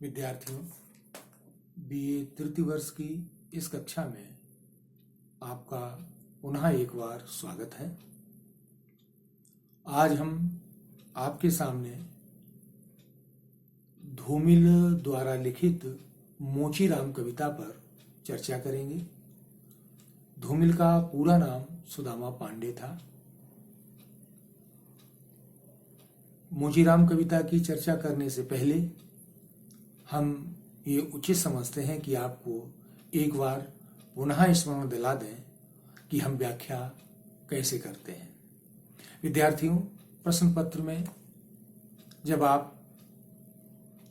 विद्यार्थियों, बीए तृतीय वर्ष की इस कक्षा में आपका पुनः एक बार स्वागत है। आज हम आपके सामने धूमिल द्वारा लिखित मोचीराम कविता पर चर्चा करेंगे। धूमिल का पूरा नाम सुदामा पांडे था। मोचीराम कविता की चर्चा करने से पहले हम ये उचित समझते हैं कि आपको एक बार पुनः स्मरण दिला दें कि हम व्याख्या कैसे करते हैं। विद्यार्थियों, प्रश्न पत्र में जब आप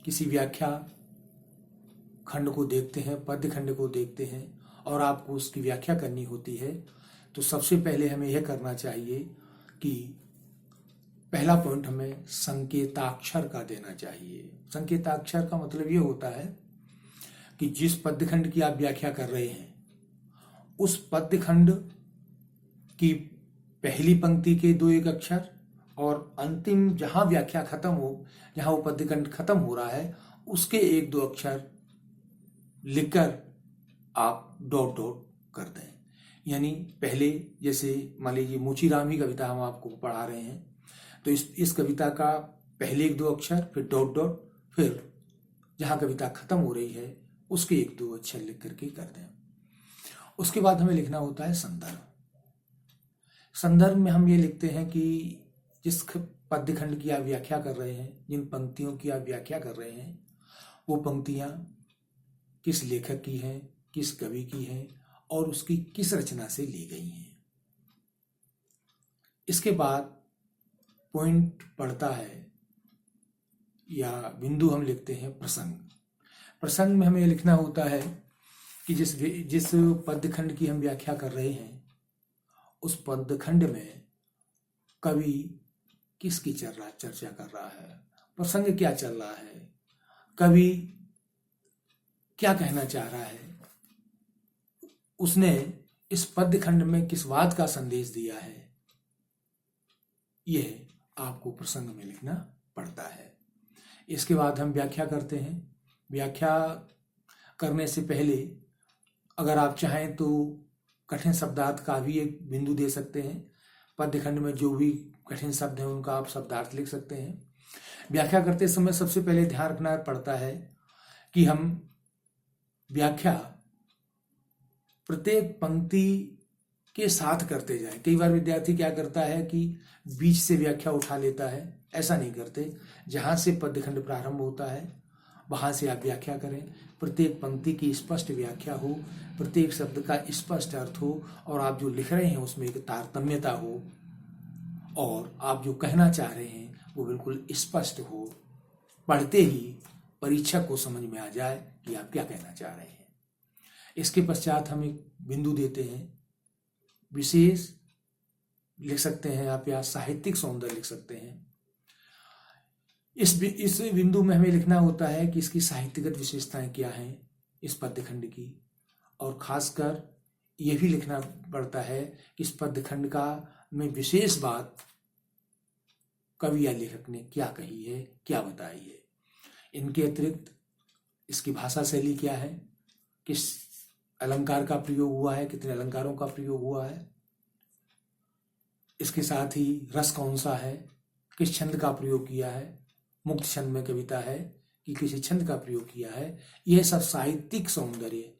किसी व्याख्या खंड को देखते हैं, पद्य खंड को देखते हैं और आपको उसकी व्याख्या करनी होती है, तो सबसे पहले हमें यह करना चाहिए कि पहला पॉइंट हमें संकेताक्षर का देना चाहिए। संकेताक्षर का मतलब यह होता है कि जिस पद्य खंड की आप व्याख्या कर रहे हैं, उस पद्य खंड की पहली पंक्ति के 2-1 अक्षर और अंतिम जहां व्याख्या खत्म हो, जहां वो पद्य खंड खत्म हो रहा है, उसके 1-2 अक्षर लिखकर आप डॉट डॉट कर दें। यानी पहले जैसे मान लीजिए मोचीराम ही कविता हम आपको पढ़ा रहे हैं, तो इस कविता का पहले 1-2 अक्षर, फिर डॉट डॉट, फिर जहां कविता खत्म हो रही है उसके 1-2 अक्षर लिख करके कर दें। उसके बाद हमें लिखना होता है संदर्भ। संदर्भ में हम ये लिखते हैं कि जिस पद्य खंड की आप व्याख्या कर रहे हैं, जिन पंक्तियों की आप व्याख्या कर रहे हैं, वो पंक्तियां किस लेखक की हैं, किस कवि की हैं और उसकी किस रचना से ली गई हैं। इसके बाद पॉइंट पड़ता है या बिंदु हम लिखते हैं प्रसंग। प्रसंग में हमें लिखना होता है कि जिस पद्य खंड की हम व्याख्या कर रहे हैं, उस पद्य खंड में कवि किसकी चर्चा कर रहा है, प्रसंग क्या चल रहा है, कवि क्या कहना चाह रहा है, उसने इस पद्य खंड में किस बात का संदेश दिया है, यह आपको प्रसंग में लिखना पड़ता है। इसके बाद हम व्याख्या करते हैं। व्याख्या करने से पहले अगर आप चाहें तो कठिन शब्दार्थ का भी एक बिंदु दे सकते हैं। पद्य खंड में जो भी कठिन शब्द हैं उनका आप शब्दार्थ लिख सकते हैं। व्याख्या करते समय सबसे पहले ध्यान रखना पड़ता है कि हम व्याख्या प्रत्येक पंक्ति के साथ करते जाएं। कई बार विद्यार्थी क्या करता है कि बीच से व्याख्या उठा लेता है। ऐसा नहीं करते। जहां से पद्य खंड प्रारंभ होता है वहां से आप व्याख्या करें। प्रत्येक पंक्ति की स्पष्ट व्याख्या हो, प्रत्येक शब्द का स्पष्ट अर्थ हो और आप जो लिख रहे हैं उसमें एक तारतम्यता हो और आप जो कहना चाह रहे हैं वो बिल्कुल स्पष्ट हो। पढ़ते ही परीक्षक को समझ में आ जाए कि आप क्या कहना चाह रहे हैं। इसके पश्चात हम एक बिंदु देते हैं, विशेष लिख सकते हैं आप या साहित्यिक सौंदर्य लिख सकते हैं। इस बिंदु में हमें लिखना होता है कि इसकी साहित्यगत विशेषताएं क्या हैं इस पद्य खंड की, और खासकर यह भी लिखना पड़ता है कि इस पद्य खंड का में विशेष बात कवि या लेखक ने क्या कही है, क्या बताई है। इनके अतिरिक्त इसकी भाषा शैली क्या है, किस अलंकार का प्रयोग हुआ है, कितने अलंकारों का प्रयोग हुआ है, इसके साथ ही रस कौन सा है, किस छंद का प्रयोग किया है, मुक्त छंद में कविता है कि किसी छंद का प्रयोग किया है। यह सब साहित्यिक सौंदर्य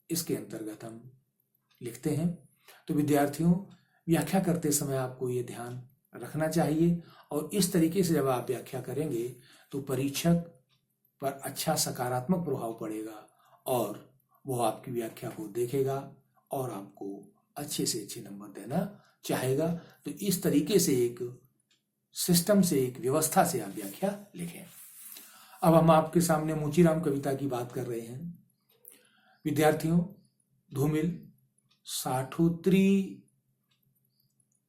इसके अंतर्गत हम लिखते हैं। तो विद्यार्थियों, व्याख्या करते समय आपको ये ध्यान रखना चाहिए और इस तरीके से जब आप व्याख्या करेंगे तो परीक्षक पर अच्छा सकारात्मक प्रभाव पड़ेगा और वो आपकी व्याख्या को देखेगा और आपको अच्छे से अच्छे नंबर देना चाहेगा। तो इस तरीके से एक सिस्टम से, एक व्यवस्था से आप व्याख्या लिखें। अब हम आपके सामने मोचीराम कविता की बात कर रहे हैं। विद्यार्थियों, धूमिल साठोत्री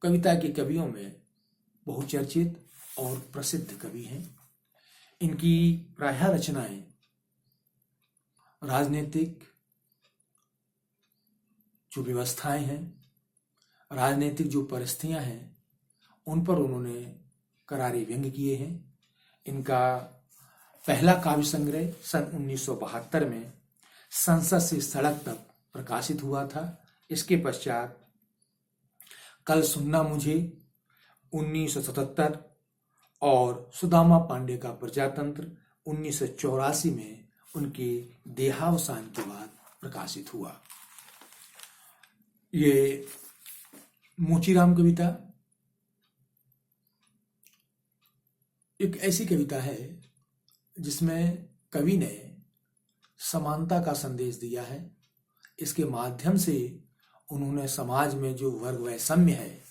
कविता के कवियों में बहुचर्चित और प्रसिद्ध कवि हैं। इनकी प्रायः रचनाएं राजनीतिक जो व्यवस्थाएं हैं, राजनीतिक जो परिस्थितियां हैं, उन पर उन्होंने करारे व्यंग्य किए हैं। इनका पहला काव्य संग्रह सन 1972 में संसद से सड़क तक प्रकाशित हुआ था। इसके पश्चात कल सुनना मुझे 1977 और सुदामा पांडे का प्रजातंत्र 1984 में उनके देहावसान के बाद प्रकाशित हुआ। ये मोचीराम कविता एक ऐसी कविता है जिसमें कवि ने समानता का संदेश दिया है। इसके माध्यम से उन्होंने समाज में जो वर्ग वैषम्य है,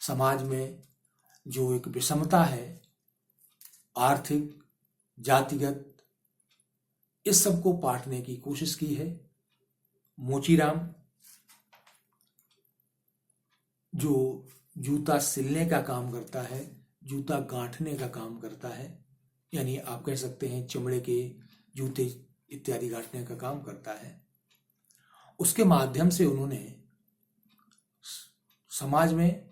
समाज में जो एक विषमता है, आर्थिक, जातिगत, इस सब को पाटने की कोशिश की है। मोचीराम जो जूता सिलने का काम करता है, जूता गांठने का काम करता है, यानी आप कह सकते हैं चमड़े के जूते इत्यादि गांठने का काम करता है, उसके माध्यम से उन्होंने समाज में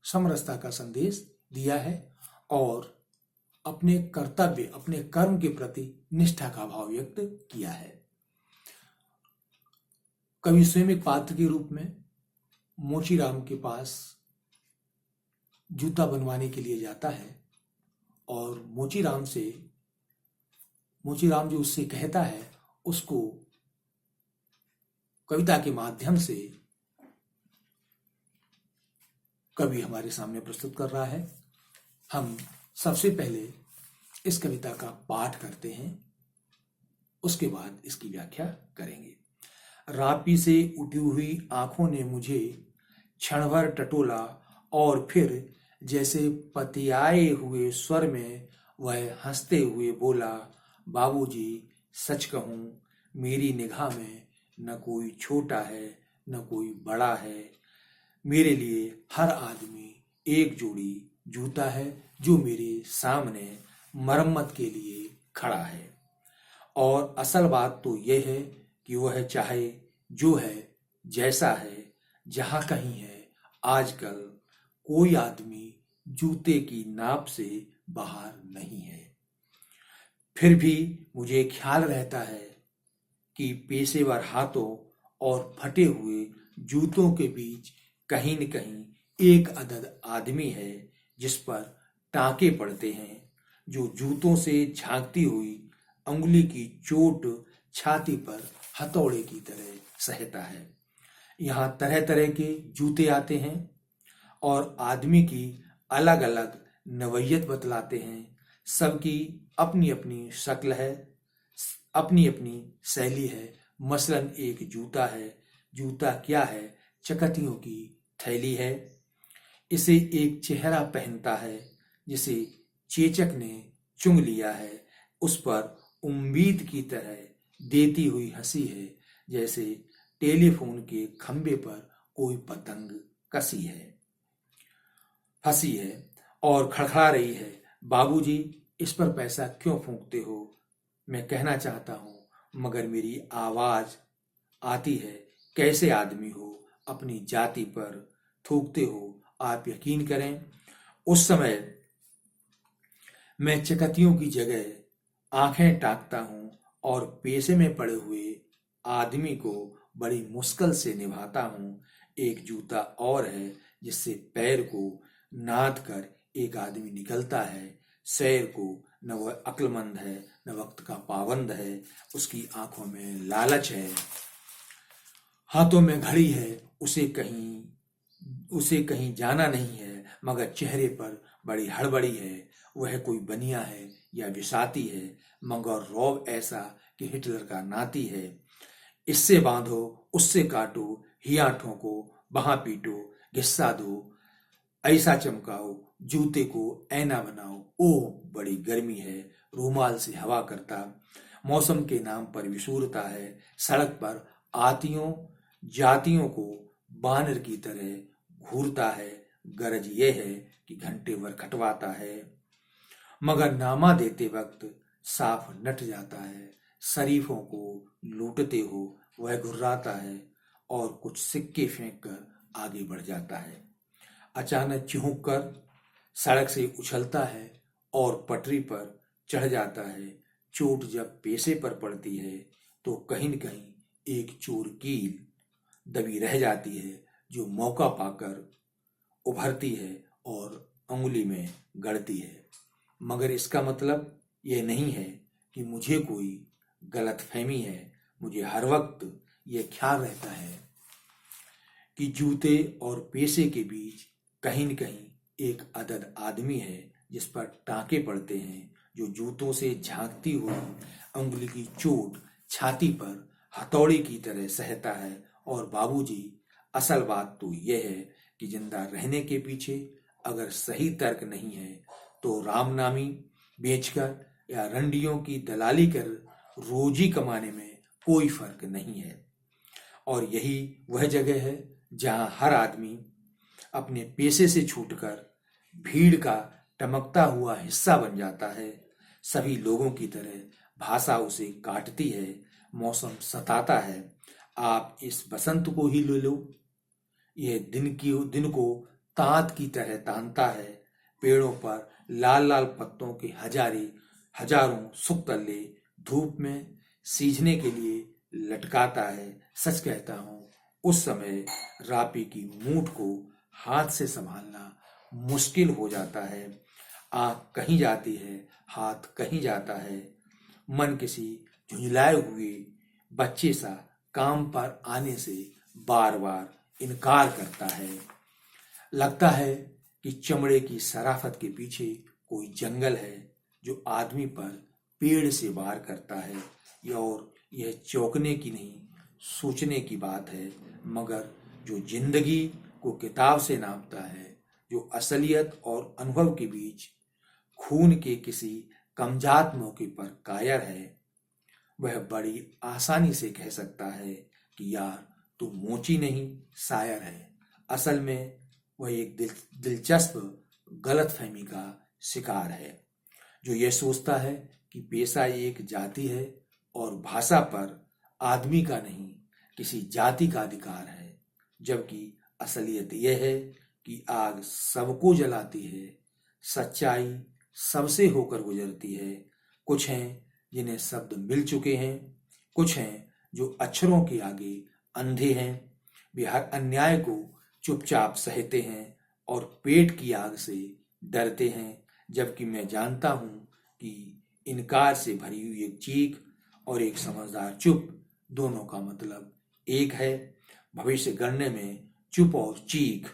समरसता का संदेश दिया है और अपने कर्तव्य, अपने कर्म के प्रति निष्ठा का भाव व्यक्त किया है। कवि स्वयं एक पात्र के रूप में मोचीराम के पास जूता बनवाने के लिए जाता है और मोचीराम जो उससे कहता है उसको कविता के माध्यम से कवि हमारे सामने प्रस्तुत कर रहा है। हम सबसे पहले इस कविता का पाठ करते हैं, उसके बाद इसकी व्याख्या करेंगे। रापी से उठी हुई आंखों ने मुझे क्षण भर टटोला और फिर जैसे पतियाए हुए स्वर में वह हंसते हुए बोला, बाबूजी सच कहूं मेरी निगाह में न कोई छोटा है न कोई बड़ा है, मेरे लिए हर आदमी एक जोड़ी जूता है जो मेरे सामने मरम्मत के लिए खड़ा है। और असल बात तो यह है कि वह चाहे जो है, जैसा है, जहां कहीं है, आजकल कोई आदमी जूते की नाप से बाहर नहीं है। फिर भी मुझे ख्याल रहता है कि पेशेवर हाथों और फटे हुए जूतों के बीच कहीं न कहीं एक अदद आदमी है जिस पर टांके पड़ते हैं, जो जूतों से झांकती हुई अंगुली की चोट छाती पर हथौड़े की तरह सहता है। यहाँ तरह तरह के जूते आते हैं और आदमी की अलग अलग नवैयत बतलाते हैं। सबकी अपनी अपनी शक्ल है, अपनी अपनी शैली है। मसलन एक जूता है, जूता क्या है, चकतियों की थैली है। इसे एक चेहरा पहनता है जिसे चेचक ने चुंग लिया है, उस पर उम्मीद की तरह देती हुई हंसी है, जैसे टेलीफोन के खंबे पर कोई पतंग कसी है, फंसी है और खड़खड़ा रही है। बाबूजी इस पर पैसा क्यों फूंकते हो? मैं कहना चाहता हूं मगर मेरी आवाज आती है। कैसे आदमी हो, अपनी जाति पर थूकते हो? आप यकीन करें, उस समय मैं चकतियों की जगह आंखें ताकता हूं और पेशे में पड़े हुए आदमी को बड़ी मुश्किल से निभाता हूं। एक जूता और है जिससे पैर को नाद कर एक आदमी निकलता है। शैर को न वह अक्लमंद है न वक्त का पाबंद है, उसकी आंखों में लालच है, हाथों में घड़ी है, उसे कहीं जाना नहीं है, मगर चेहरे पर बड़ी हड़बड़ी है। वह कोई बनिया है या विसाती है, मगर रौब ऐसा कि हिटलर का नाती है। इससे बांधो, उससे काटो, हियाठों को वहां पीटो, घिस्सा दो, ऐसा चमकाओ, जूते को ऐना बनाओ। ओह बड़ी गर्मी है, रूमाल से हवा करता, मौसम के नाम पर विशूरता है। सड़क पर आतियों जातियों को बानर की तरह घूरता है। गरज ये है कि घंटे भर खटवाता है, मगर नामा देते वक्त साफ नट जाता है। शरीफों को लूटते हो वह घुर्राता है और कुछ सिक्के फेंक कर आगे बढ़ जाता है। अचानक चिहुक कर सड़क से उछलता है और पटरी पर चढ़ जाता है। चोट जब पेशे पर पड़ती है तो कहीं न कहीं एक चोर कील दबी रह जाती है जो मौका पाकर उभरती है और अंगुली में गड़ती है। मगर इसका मतलब यह नहीं है कि मुझे कोई गलतफहमी है। मुझे हर वक्त यह ख्याल रहता है कि जूते और पेशे के बीच कहीं न कहीं एक अदद आदमी है जिस पर टांके पड़ते हैं, जो जूतों से झांकती हुई अंगुली की चोट छाती पर हथौड़ी की तरह सहता है। और बाबूजी, असल बात तो यह है कि जिंदा रहने के पीछे अगर सही तर्क नहीं है तो रामनामी बेचकर या रंडियों की दलाली कर रोजी कमाने में कोई फर्क नहीं है। और यही वह जगह है जहां हर आदमी अपने पेशे से छूटकर भीड़ का टमकता हुआ हिस्सा बन जाता है। सभी लोगों की तरह भाषा उसे काटती है, मौसम सताता है। आप इस बसंत को ही ले लो, यह दिन को तांत की तरह तानता है। पेड़ों पर लाल लाल पत्तों के हजारों सुक्तले धूप में सींचने के लिए लटकाता है। सच कहता हूँ, उस समय रापी की मूठ को हाथ से संभालना मुश्किल हो जाता है। आंख कहीं जाती है, हाथ कहीं जाता है। मन किसी झुंझलाए हुए बच्चे सा काम पर आने से बार बार इनकार करता है। लगता है कि चमड़े की शराफत के पीछे कोई जंगल है जो आदमी पर पेड़ से वार करता है। और यह चौंकने की नहीं, सोचने की बात है। मगर जो जिंदगी को किताब से नापता है, जो असलियत और अनुभव के बीच खून के किसी कमजात मौके पर कायर है, वह बड़ी आसानी से कह सकता है कि यार, तू मोची नहीं, शायर है। असल में वह एक दिलचस्प गलतफहमी का शिकार है, जो यह सोचता है कि पेशा एक जाति है और भाषा पर आदमी का नहीं, किसी जाति का अधिकार है। जबकि असलियत यह है कि आग सबको जलाती है, सच्चाई सबसे होकर गुजरती है। कुछ हैं जिन्हें शब्द मिल चुके हैं, कुछ हैं जो अक्षरों के आगे अंधे हैं। वे हर अन्याय को चुपचाप सहते हैं और पेट की आग से डरते हैं। जबकि मैं जानता हूं कि इनकार से भरी हुई एक चीख और एक समझदार चुप, दोनों का मतलब एक है। भविष्य गणने में चुप और चीख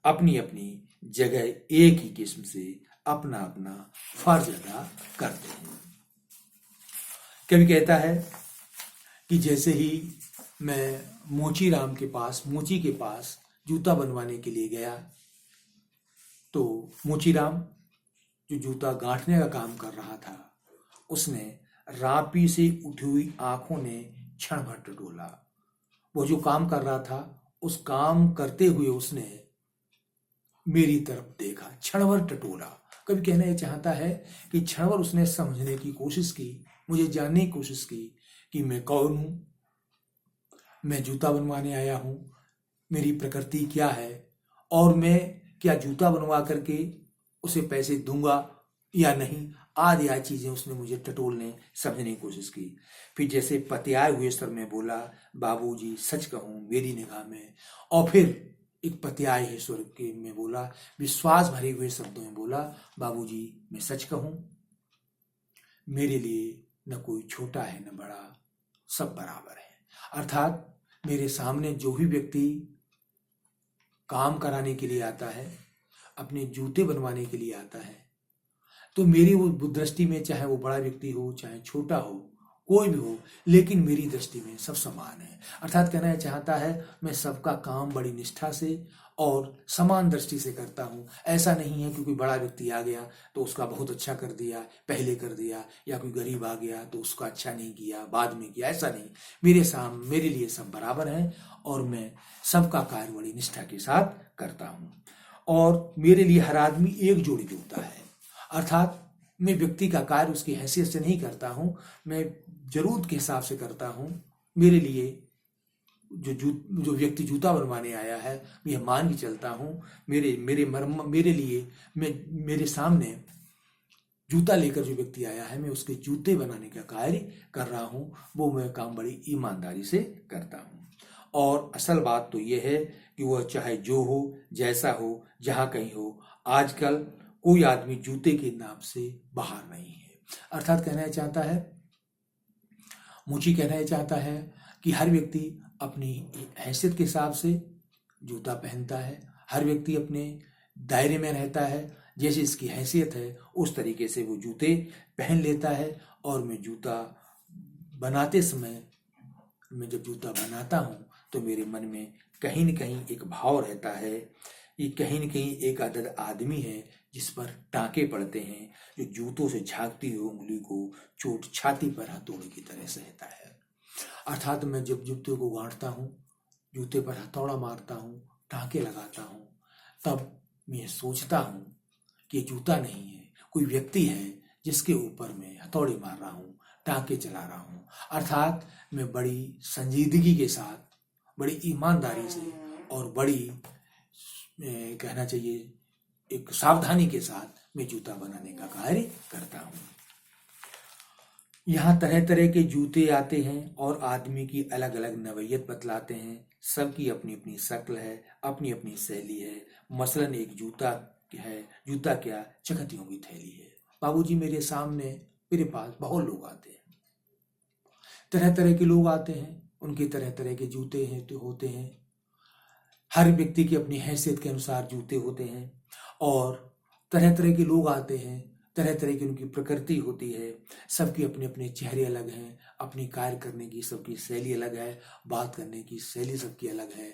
अपनी अपनी जगह एक ही किस्म से अपना अपना फर्ज अदा करते हैं। कभी कहता है कि जैसे ही मैं मोची के पास जूता बनवाने के लिए गया, तो मोची राम जो जूता गांठने का काम कर रहा था, उसने रापी से उठी हुई आंखों ने क्षण भर टटोला। वो जो काम कर रहा था, उस काम करते हुए उसने मेरी तरफ देखा, क्षण भर टटोला। कभी कहना यह चाहता है कि क्षण भर उसने समझने की कोशिश की, मुझे जानने की कोशिश की कि मैं कौन हूं, मैं जूता बनवाने आया हूं, मेरी प्रकृति क्या है और मैं क्या जूता बनवा करके उसे पैसे दूंगा या नहीं। आदि आदि चीजें उसने मुझे टटोलने समझने की कोशिश की। फिर जैसे पतियाए हुए स्वर में बोला, बाबूजी सच कहूं मेरी निगाह में। और फिर एक पतियाए हुए स्वर के में बोला, विश्वास भरे हुए शब्दों में बोला, बाबूजी मैं सच कहूं, मेरे लिए न कोई छोटा है न बड़ा, सब बराबर है। अर्थात मेरे सामने जो भी व्यक्ति काम कराने के लिए आता है, अपने जूते बनवाने के लिए आता है, तो मेरी वो दृष्टि में चाहे वो बड़ा व्यक्ति हो चाहे छोटा हो, कोई भी हो, लेकिन मेरी दृष्टि में सब समान है। अर्थात कहना चाहता है मैं सबका काम बड़ी निष्ठा से और समान दृष्टि से करता हूं। ऐसा नहीं है कि कोई बड़ा व्यक्ति आ गया तो उसका बहुत अच्छा कर दिया, पहले कर दिया, या कोई गरीब आ गया तो उसका अच्छा नहीं किया, बाद में किया, ऐसा नहीं। मेरे लिए सब बराबर हैं और मैं सबका कार्य बड़ी निष्ठा के साथ करता हूं। और मेरे लिए हर आदमी एक जोड़ी जूता है। अर्थात मैं व्यक्ति का कार्य उसकी हैसियत से नहीं करता हूं, मैं जरूरत के हिसाब से करता हूं। मेरे लिए जो व्यक्ति जूता बनवाने आया है, मैं यह मान के चलता हूं, मेरे लिए मेरे सामने जूता लेकर जो व्यक्ति आया है, मैं उसके जूते बनाने का कार्य कर रहा हूँ, वो मैं काम बड़ी ईमानदारी से करता हूँ। और असल बात तो ये है कि वह चाहे जो हो, जैसा हो, जहाँ कहीं हो, आजकल कोई आदमी जूते के नाम से बाहर नहीं है। अर्थात कहना चाहता है, मुझे कहना चाहता है कि हर व्यक्ति अपनी हैसियत के हिसाब से जूता पहनता है, हर व्यक्ति अपने दायरे में रहता है, जैसे इसकी हैसियत है उस तरीके से वो जूते पहन लेता है। और मैं जूता बनाते समय, मैं जब जूता बनाता हूँ तो मेरे मन में कहीं न कहीं एक भाव रहता है कि कहीं न कहीं एक अदद आदमी है जिस पर टाँके पड़ते हैं, जो जूतों से झाँकती हुई उंगली को चोट छाती पर हथौड़े की तरह सहता है। अर्थात मैं जब जूते को गांठता हूँ, जूते पर हथौड़ा मारता हूँ, टाँके लगाता हूँ, तब मैं सोचता हूँ कि ये जूता नहीं है, कोई व्यक्ति है जिसके ऊपर मैं हथौड़े मार रहा हूँ, टाँके चला रहा हूँ। अर्थात मैं बड़ी संजीदगी के साथ, बड़ी ईमानदारी से और बड़ी कहना चाहिए एक सावधानी के साथ मैं जूता बनाने का कार्य करता हूँ। यहाँ तरह तरह के जूते आते हैं और आदमी की अलग अलग नवैयत बतलाते हैं। सबकी अपनी अपनी शक्ल है, अपनी अपनी शैली है। मसलन एक जूता है, जूता क्या, चकत्तियों की थैली है। बाबूजी मेरे सामने, मेरे पास बहुत लोग आते हैं, तरह तरह के लोग आते हैं, उनके तरह तरह के जूते हैं तो होते हैं। हर व्यक्ति की अपनी हैसियत के अनुसार जूते होते हैं और तरह तरह के लोग आते हैं, तरह तरह की उनकी प्रकृति होती है। सबके अपने अपने चेहरे अलग हैं, अपनी कार्य करने की सबकी शैली अलग है, बात करने की शैली सबकी अलग है।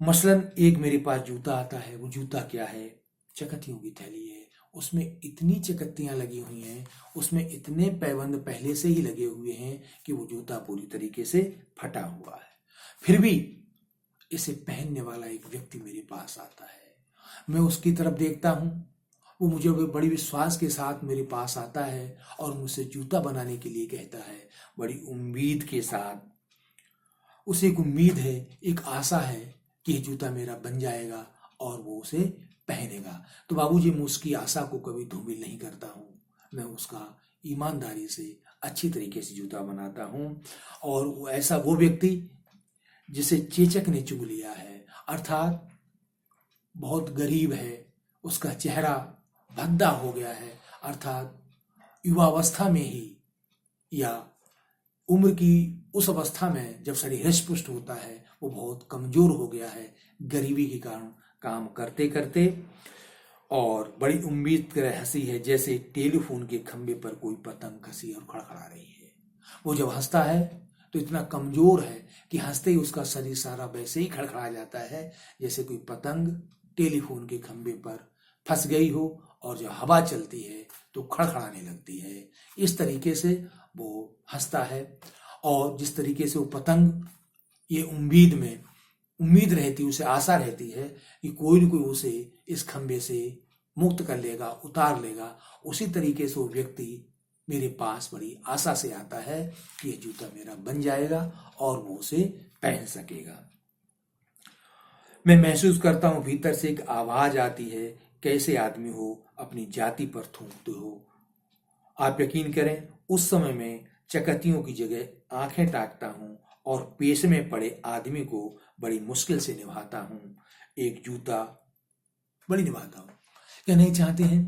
मसलन एक मेरे पास जूता आता है, वो जूता क्या है, चकत्तियों की थैली है। उसमें इतनी चकत्तियां लगी हुई हैं, उसमें इतने पैबंद पहले से ही लगे हुए हैं कि वो जूता पूरी तरीके से फटा हुआ है। फिर भी इसे पहनने वाला एक व्यक्ति मेरे पास आता है, मैं उसकी तरफ देखता हूँ, वो मुझे बड़ी विश्वास के साथ मेरे पास आता है और मुझसे जूता बनाने के लिए कहता है, बड़ी उम्मीद के साथ। उसे एक उम्मीद है, एक आशा है कि ये जूता मेरा बन जाएगा और वो उसे पहनेगा। तो बाबूजी मैं उसकी आशा को कभी धूमिल नहीं करता हूँ, मैं उसका ईमानदारी से अच्छी तरीके से जूता बनाता हूँ। और वो ऐसा वो व्यक्ति जिसे चेचक ने चुग लिया है, अर्थात बहुत गरीब है, उसका चेहरा भद्दा हो गया है, अर्थात युवावस्था में ही या उम्र की उस अवस्था में जब शरीर हृष्ट पुष्ट होता है, वो बहुत कमजोर हो गया है गरीबी के कारण काम करते करते। और बड़ी उम्मीद कर हंसी है, जैसे टेलीफोन के खंबे पर कोई पतंग खसी और खड़खड़ा रही है। वो जब हंसता है तो इतना कमजोर है कि हंसते ही उसका शरीर सारा वैसे ही खड़खड़ा जाता है जैसे कोई पतंग टेलीफोन के खंबे पर फंस गई हो और जब हवा चलती है तो खड़खड़ाने लगती है। इस तरीके से वो हंसता है। और जिस तरीके से वो पतंग ये उम्मीद रहती है, उसे आशा रहती है कि कोई न कोई उसे इस खंबे से मुक्त कर लेगा, उतार लेगा, उसी तरीके से वो व्यक्ति मेरे पास बड़ी आशा से आता है कि ये जूता मेरा बन जाएगा और वो उसे पहन सकेगा। मैं महसूस करता हूँ भीतर से एक आवाज आती है, कैसे आदमी हो, अपनी जाति पर थूकते हो। आप यकीन करें, उस समय में चकत्तियों की जगह आंखें ताकता हूँ और पेश में पड़े आदमी को बड़ी मुश्किल से निभाता हूँ। एक जूता बड़ी निभाता हूँ। कहना चाहते हैं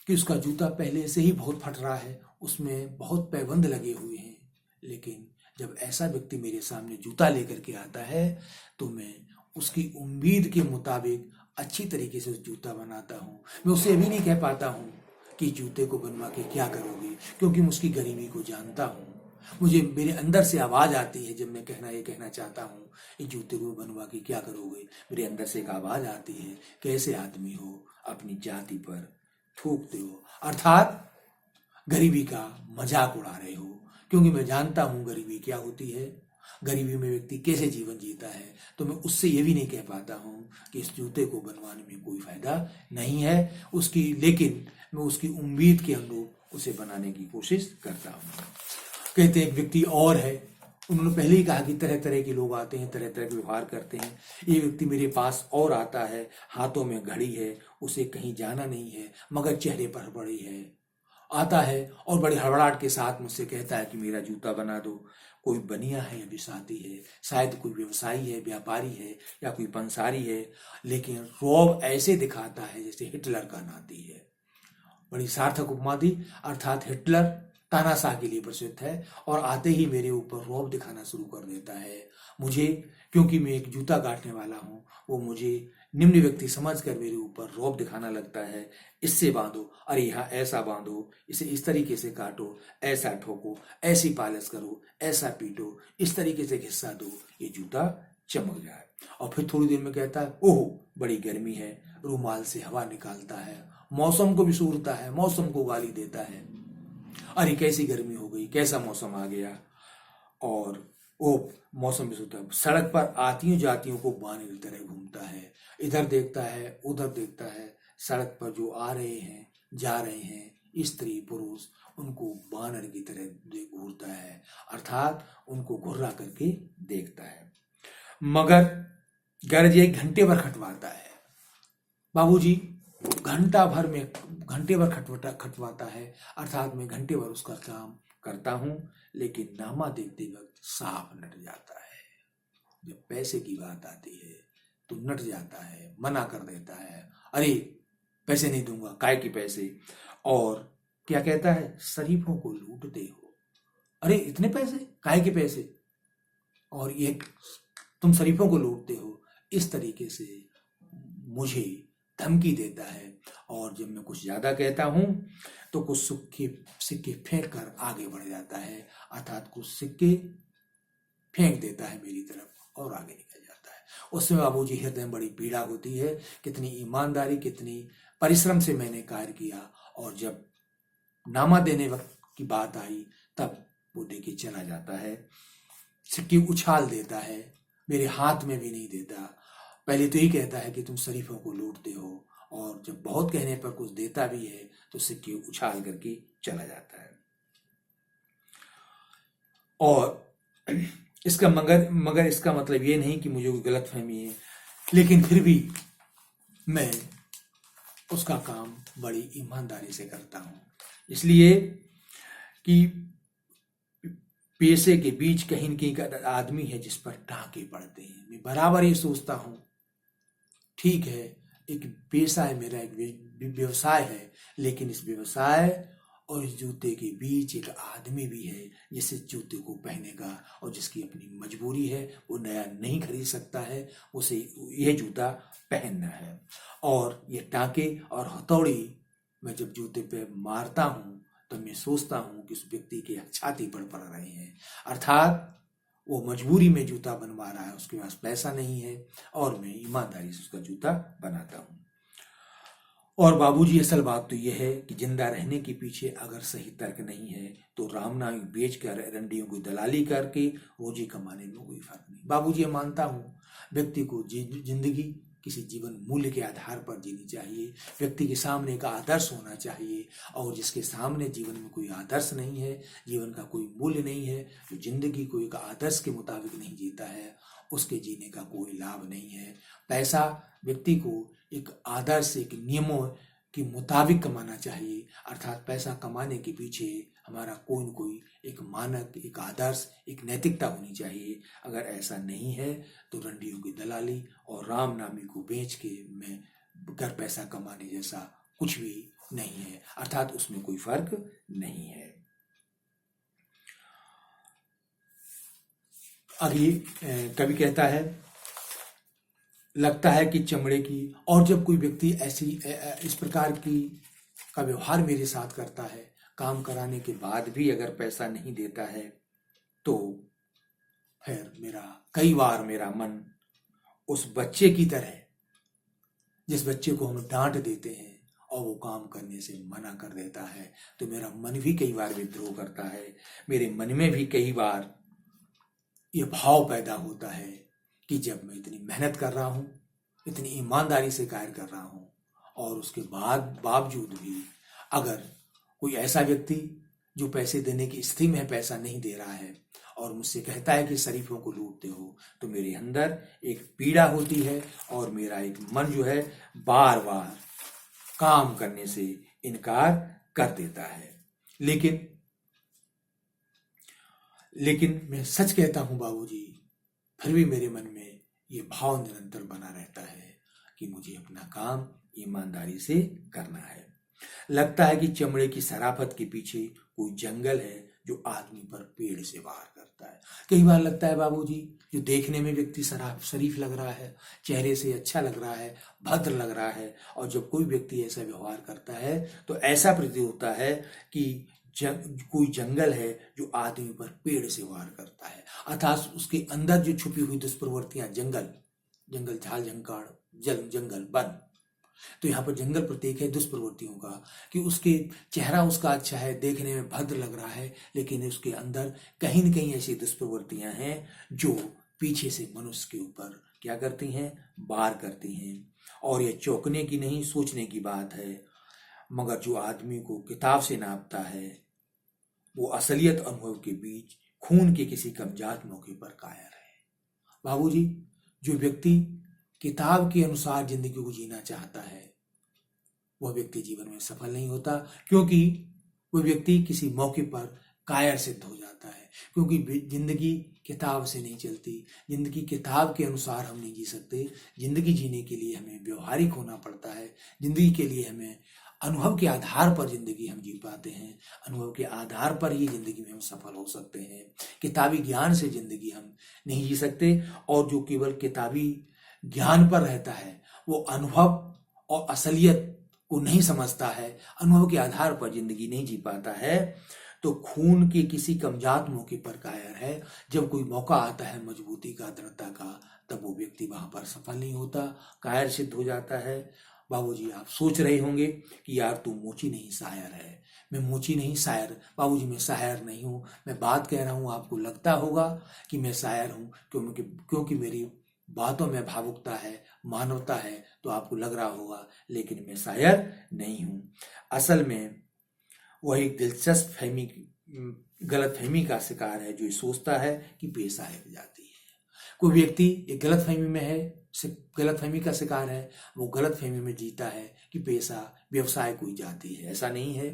कि उसका जूता पहले से ही बहुत फट रहा है, उसमें बहुत पैबंद लगे हुए हैं, लेकिन जब ऐसा व्यक्ति मेरे सामने जूता लेकर के आता है तो मैं उसकी उम्मीद के मुताबिक अच्छी तरीके से उस जूता बनाता हूँ। मैं उसे अभी नहीं कह पाता हूँ कि जूते को बनवा के क्या करोगे, क्योंकि मैं उसकी गरीबी को जानता हूँ। मुझे मेरे अंदर से आवाज आती है, जब मैं कहना चाहता हूँ इस जूते को बनवा के क्या करोगे, मेरे अंदर से एक आवाज आती है, कैसे आदमी हो, अपनी जाति पर थूकते हो, अर्थात गरीबी का मजाक उड़ा रहे हो। क्योंकि मैं जानता हूँ गरीबी क्या होती है, गरीबी में व्यक्ति कैसे जीवन जीता है। तो मैं उससे ये भी नहीं कह पाता हूँ कि इस जूते को बनवाने में कोई फायदा नहीं है उसकी, लेकिन मैं उसकी उम्मीद के अनुरूप उसे बनाने की कोशिश करता हूँ। कहते एक व्यक्ति और है, उन्होंने पहले ही कहा कि तरह तरह के लोग आते हैं, तरह तरह के व्यवहार करते हैं। ये व्यक्ति मेरे पास और आता है, हाथों में घड़ी है, उसे कहीं जाना नहीं है, मगर चेहरे पर बड़ी है आता है और बड़ी हड़बड़ाहट के साथ मुझसे कहता है कि मेरा जूता बना दो। कोई बनिया है या बिसाती है, शायद कोई व्यवसायी है, व्यापारी है या कोई पंसारी है, लेकिन रौब ऐसे दिखाता है जैसे हिटलर का नाती है। बड़ी सार्थक उपमा दी, अर्थात हिटलर तानाशाह के लिए प्रसिद्ध है और आते ही मेरे ऊपर रौब दिखाना शुरू कर देता है। मुझे, क्योंकि मैं एक जूता काटने वाला हूँ, वो मुझे निम्न व्यक्ति समझकर मेरे ऊपर रौब दिखाना लगता है। इससे बांधो, अरे यहाँ ऐसा बांधो, इसे इस तरीके से काटो, ऐसा ठोको, ऐसी पालिश करो, ऐसा पीटो, इस तरीके से घिस्सा दो, ये जूता चमक जाए। और फिर थोड़ी देर में कहता है, ओह बड़ी गर्मी है, रूमाल से हवा निकालता है, मौसम को भी सूरता है, मौसम को गाली देता है, अरे कैसी गर्मी हो गई, कैसा मौसम आ गया। और वो मौसम भी सूरता है, सड़क पर आतियों जातियों को बाने की तरह घूमता है, इधर देखता है उधर देखता है, सड़क पर जो आ रहे हैं जा रहे हैं स्त्री पुरुष, उनको बानर की तरह घूरता है, अर्थात उनको घुर्रा करके देखता है। मगर गरज एक घंटे भर खटवाता है। बाबूजी घंटे भर खटवाता है, अर्थात मैं घंटे भर उसका काम करता हूं, लेकिन नामा देखते वक्त साफ नट जाता है। जब पैसे की बात आती है तो नट जाता है, मना कर देता है, अरे पैसे नहीं दूंगा, काय के पैसे। और क्या कहता है, शरीफों को लूटते हो, अरे इतने पैसे, काय के पैसे, और ये तुम शरीफों को लूटते हो, इस तरीके से मुझे धमकी देता है। और जब मैं कुछ ज्यादा कहता हूं तो कुछ सिक्के फेंक कर आगे बढ़ जाता है, अर्थात कुछ सिक्के फेंक देता है मेरी तरफ और आगे निकल जाता है। उसमें बाबूजी हृदय में बड़ी पीड़ा होती है, कितनी ईमानदारी, कितनी परिश्रम से मैंने कार्य किया, और जब नामा देने वक्त की बात आई तब वो देके चला जाता है, सिक्के उछाल देता है, मेरे हाथ में भी नहीं देता। पहले तो ही कहता है कि तुम शरीफों को लूटते हो, और जब बहुत कहने पर कुछ देता भी है तो सिक्के उछाल करके चला जाता है। और इसका मगर इसका मतलब ये नहीं कि मुझे कोई गलतफहमी है, लेकिन फिर भी मैं उसका काम बड़ी ईमानदारी से करता हूं, इसलिए कि पैसे के बीच कहीं न कहीं आदमी है जिस पर टांके पड़ते हैं। मैं बराबर ये सोचता हूं, ठीक है एक पेशा है मेरा, एक व्यवसाय है, लेकिन इस व्यवसाय और इस जूते के बीच एक आदमी भी है जिस जूते को पहनेगा और जिसकी अपनी मजबूरी है, वो नया नहीं खरीद सकता है, उसे यह जूता पहनना है। और ये टांके और हथौड़ी मैं जब जूते पे मारता हूं तो मैं सोचता हूं कि उस व्यक्ति के छाती पर पड़ रहे हैं, अर्थात वो मजबूरी में जूता बनवा रहा है, उसके पास पैसा नहीं है और मैं ईमानदारी से उसका जूता बनाता हूं। और बाबूजी असल बात तो यह है कि जिंदा रहने के पीछे अगर सही तर्क नहीं है तो रामनामी बेचकर रंडियों की दलाली करके रोजी कमाने में कोई फर्क नहीं। बाबूजी मैं मानता हूँ व्यक्ति को जिंदगी किसी जीवन मूल्य के आधार पर जीनी चाहिए, व्यक्ति के सामने एक आदर्श होना चाहिए, और जिसके सामने जीवन में कोई आदर्श नहीं है, जीवन का कोई मूल्य नहीं है, जो जिंदगी को एक आदर्श के मुताबिक नहीं जीता है, उसके जीने का कोई लाभ नहीं है। पैसा व्यक्ति को एक आदर्श, एक नियमों के मुताबिक कमाना चाहिए, अर्थात पैसा कमाने के पीछे हमारा कोई न कोई एक मानक, एक आदर्श, एक नैतिकता होनी चाहिए। अगर ऐसा नहीं है तो रंडियों की दलाली और राम नामी को बेच के मैं कर पैसा कमाने जैसा कुछ भी नहीं है, अर्थात उसमें कोई फर्क नहीं है। अभी कवि कहता है, लगता है कि चमड़े की, और जब कोई व्यक्ति ऐसी इस प्रकार की का व्यवहार मेरे साथ करता है, काम कराने के बाद भी अगर पैसा नहीं देता है, तो फिर कई बार मेरा मन उस बच्चे की तरह, जिस बच्चे को हम डांट देते हैं और वो काम करने से मना कर देता है, तो मेरा मन भी कई बार विद्रोह करता है। मेरे मन में भी कई बार ये भाव पैदा होता है कि जब मैं इतनी मेहनत कर रहा हूँ, इतनी ईमानदारी से कार्य कर रहा हूँ, और उसके बावजूद भी अगर कोई ऐसा व्यक्ति जो पैसे देने की स्थिति में पैसा नहीं दे रहा है और मुझसे कहता है कि शरीफों को लूटते हो, तो मेरे अंदर एक पीड़ा होती है और मेरा एक मन जो है बार बार काम करने से इनकार कर देता है। लेकिन लेकिन मैं सच कहता हूं बाबूजी, फिर भी मेरे मन में ये भाव निरंतर बना रहता है कि मुझे अपना काम ईमानदारी से करना है। लगता है कि चमड़े की शराफत के पीछे कोई जंगल है जो आदमी पर पेड़ से वार करता है। कई बार लगता है बाबूजी, जो देखने में व्यक्ति शरीफ लग रहा है, चेहरे से अच्छा लग रहा है, भद्र लग रहा है, और जब कोई व्यक्ति ऐसा व्यवहार करता है तो ऐसा प्रतीत होता है कि कोई जंगल है जो आदमी पर पेड़ से वार करता है, अर्थात उसके अंदर जो छुपी हुई दुष्प्रवृत्तियां, जंगल झाल झंकार जंगल वन, तो यहाँ पर जंगल प्रतीक है दुष्प्रवृत्तियों का, कि उसके चेहरा उसका अच्छा है, देखने में भद्र लग रहा है, लेकिन उसके अंदर कहीं न कहीं ऐसी दुष्प्रवृत्तियां हैं जो पीछे से मनुष्य के ऊपर क्या करती हैं, वार करती हैं। और यह चौंकने की नहीं, सोचने की बात है। मगर जो आदमी को किताब से नापता है वो असलियत अनुभव के बीच खून के किसी कमजात मौके पर कायर है। बाबूजी, जो व्यक्ति किताब के अनुसार जिंदगी को जीना चाहता है वह व्यक्ति जीवन में सफल नहीं होता, क्योंकि वह व्यक्ति किसी मौके पर कायर सिद्ध हो जाता है। क्योंकि जिंदगी किताब से नहीं चलती, जिंदगी किताब के अनुसार हम नहीं जी सकते। जिंदगी जीने के लिए हमें व्यवहारिक होना पड़ता है। जिंदगी के लिए हमें अनुभव के आधार पर जिंदगी हम जी पाते हैं। अनुभव के आधार पर ही जिंदगी में हम सफल हो सकते हैं। किताबी ज्ञान से जिंदगी हम नहीं जी सकते। और जो केवल किताबी ज्ञान पर रहता है वो अनुभव और असलियत को नहीं समझता है, अनुभव के आधार पर जिंदगी नहीं जी पाता है, तो खून के किसी कमजात मौके पर कायर है। जब कोई मौका आता है मजबूती का, दृढ़ता का, तब वो व्यक्ति वहां पर सफल नहीं होता, कायर सिद्ध हो जाता है। बाबूजी, आप सोच रहे होंगे कि यार तू मोची नहीं शायर है। मैं मोची नहीं शायर, बाबूजी मैं शायर नहीं हूँ। मैं बात कह रहा हूँ, आपको लगता होगा कि मैं शायर हूँ क्योंकि मेरी बातों में भावुकता है, मानवता है, तो आपको लग रहा होगा, लेकिन मैं शायर नहीं हूँ। असल में वह एक दिलचस्प गलत फहमी का शिकार है, जो ये सोचता है कि पेशा एक जाती है। कोई व्यक्ति एक गलत फहमी में है, गलत फहमी का शिकार है, वो गलत फहमी में जीता है कि पेशा, व्यवसाय कोई जाती है। ऐसा नहीं है।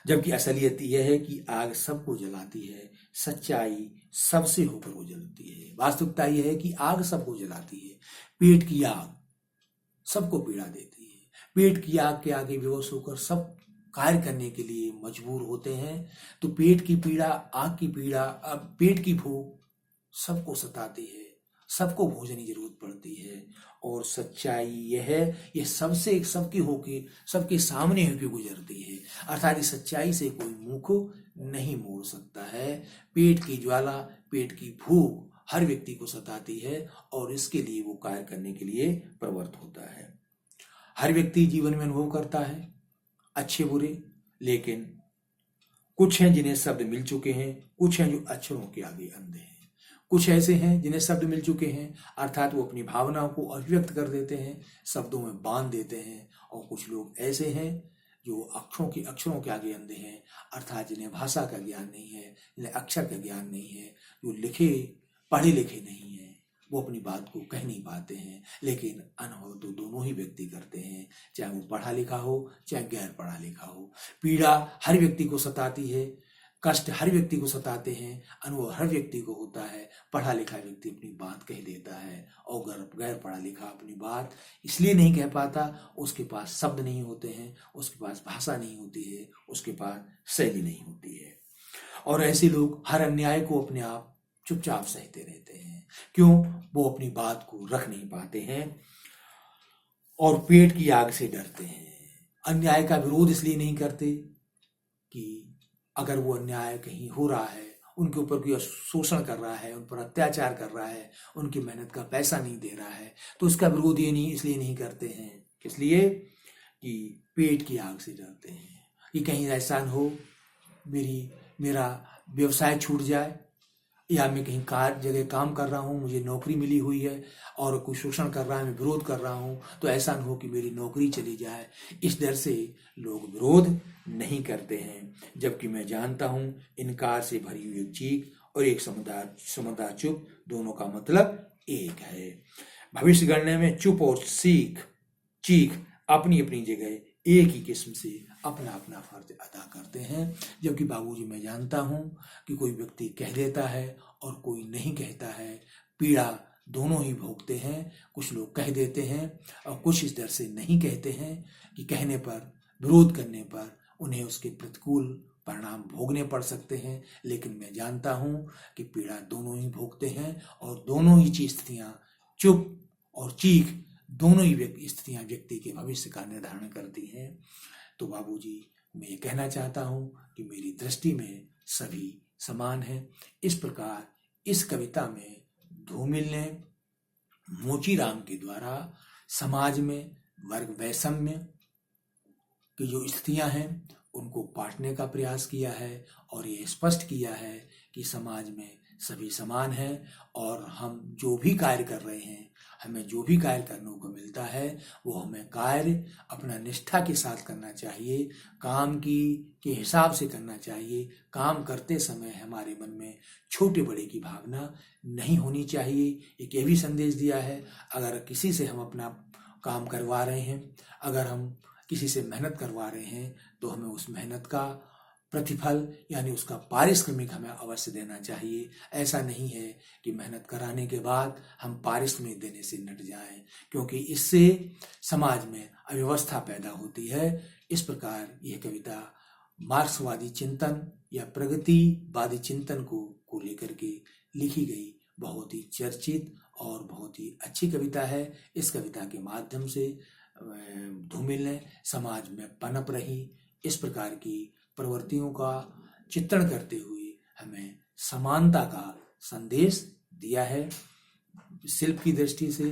जबकि असलियत यह है कि आग सबको जलाती है, सच्चाई सबसे होकर वो जलती है। वास्तविकता यह है कि आग सबको जलाती है। पेट की आग सबको पीड़ा देती है। पेट की आग के आगे बेहोश होकर सब कार्य करने के लिए मजबूर होते हैं। तो पेट की पीड़ा, आग की पीड़ा, अब पेट की भूख सबको सताती है, सबको भोजन की जरूरत पड़ती है। और सच्चाई यह है, यह सबसे सबकी होके, सबके सामने होके गुजरती है। अर्थात इस सच्चाई से कोई मुख नहीं मोड़ सकता है। पेट की ज्वाला, पेट की भूख हर व्यक्ति को सताती है और इसके लिए वो कार्य करने के लिए प्रवृत्त होता है। हर व्यक्ति जीवन में अनुभव करता है, अच्छे बुरे, लेकिन कुछ हैं जिन्हें शब्द मिल चुके हैं, कुछ हैं जो अक्षरों के आगे अंधे हैं। कुछ ऐसे हैं जिन्हें शब्द मिल चुके हैं, अर्थात वो अपनी भावनाओं को अभिव्यक्त कर देते हैं, शब्दों में बांध देते हैं। और कुछ लोग ऐसे हैं जो अक्षरों के आगे अंधे हैं, अर्थात जिन्हें भाषा का ज्ञान नहीं है, जिन्हें अक्षर का ज्ञान नहीं है, जो पढ़े लिखे नहीं है, वो अपनी बात को कह नहीं पाते हैं। लेकिन अनुभव तो दोनों ही व्यक्ति करते हैं, चाहे वो पढ़ा लिखा हो चाहे गैर पढ़ा लिखा हो। पीड़ा हर व्यक्ति को सताती है, कष्ट हर व्यक्ति को सताते हैं, अनुभव हर व्यक्ति को होता है। पढ़ा लिखा व्यक्ति अपनी बात कह देता है और गैर पढ़ा लिखा अपनी बात इसलिए नहीं कह पाता, उसके पास शब्द नहीं होते हैं, उसके पास भाषा नहीं होती है, उसके पास शैली नहीं होती है। और ऐसे लोग हर अन्याय को अपने आप चुपचाप सहते रहते हैं। क्यों? वो अपनी बात को रख नहीं पाते हैं और पेट की आग से डरते हैं। अन्याय का विरोध इसलिए नहीं करते कि अगर वो अन्याय कहीं हो रहा है, उनके ऊपर कोई शोषण कर रहा है, उन पर अत्याचार कर रहा है, उनकी मेहनत का पैसा नहीं दे रहा है, तो उसका विरोध इसलिए नहीं करते हैं। इसलिए कि पेट की आग से डरते हैं कि कहीं ऐसा हो मेरा व्यवसाय छूट जाए, या मैं कहीं जगह काम कर रहा हूँ, मुझे नौकरी मिली हुई है और कोई शोषण कर रहा है, मैं विरोध कर रहा हूँ, तो ऐसा न हो कि मेरी नौकरी चली जाए। इस डर से लोग विरोध नहीं करते हैं। जबकि मैं जानता हूँ इनकार से भरी हुई एक चीख और एक समझदार चुप, दोनों का मतलब एक है। भविष्य गणना में चुप और चीख अपनी अपनी जगह एक ही किस्म से अपना अपना फर्ज अदा करते हैं। जबकि बाबूजी, मैं जानता हूँ कि कोई व्यक्ति कह देता है और कोई नहीं कहता है, पीड़ा दोनों ही भोगते हैं। कुछ लोग कह देते हैं और कुछ इस डर से नहीं कहते हैं कि कहने पर, विरोध करने पर उन्हें उसके प्रतिकूल परिणाम भोगने पड़ सकते हैं। लेकिन मैं जानता हूँ कि पीड़ा दोनों ही भोगते हैं और दोनों ही स्थितियाँ, चुप और चीख, दोनों ही स्थितियाँ व्यक्ति के भविष्य का निर्धारण करती हैं। तो बाबूजी, मैं ये कहना चाहता हूँ कि मेरी दृष्टि में सभी समान हैं। इस प्रकार इस कविता में धूमिल ने मोचीराम के द्वारा समाज में वर्ग वैषम्य की जो स्थितियां हैं उनको पाटने का प्रयास किया है और ये स्पष्ट किया है कि समाज में सभी समान हैं और हम जो भी कार्य कर रहे हैं, हमें जो भी कार्य करने को मिलता है वो हमें कार्य अपना निष्ठा के साथ करना चाहिए, काम की के हिसाब से करना चाहिए। काम करते समय हमारे मन में छोटे बड़े की भावना नहीं होनी चाहिए। एक ये भी संदेश दिया है, अगर किसी से हम अपना काम करवा रहे हैं, अगर हम किसी से मेहनत करवा रहे हैं तो हमें उस मेहनत का प्रतिफल यानी उसका पारिश्रमिक हमें अवश्य देना चाहिए। ऐसा नहीं है कि मेहनत कराने के बाद हम पारिश्रमिक देने से नट जाएं, क्योंकि इससे समाज में अव्यवस्था पैदा होती है। इस प्रकार यह कविता मार्क्सवादी चिंतन या प्रगतिवादी चिंतन को लेकर के लिखी गई बहुत ही चर्चित और बहुत ही अच्छी कविता है। इस कविता के माध्यम से धूमिल ने समाज में पनप रही इस प्रकार की प्रवृत्तियों का चित्रण करते हुए हमें समानता का संदेश दिया है। शिल्प की दृष्टि से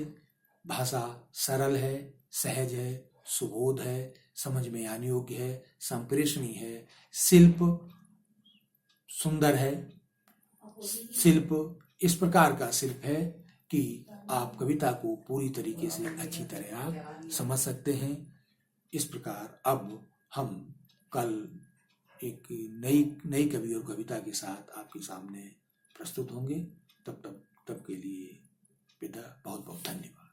भाषा सरल है, सहज है, सुबोध है, समझ में आने योग्य है, संप्रेषणीय है। शिल्प सुंदर है। शिल्प इस प्रकार का शिल्प है कि आप कविता को पूरी तरीके से अच्छी तरह आप समझ सकते हैं। इस प्रकार अब हम कल एक नई कवि और कविता के साथ आपके सामने प्रस्तुत होंगे। तब के लिए विदा। बहुत बहुत धन्यवाद।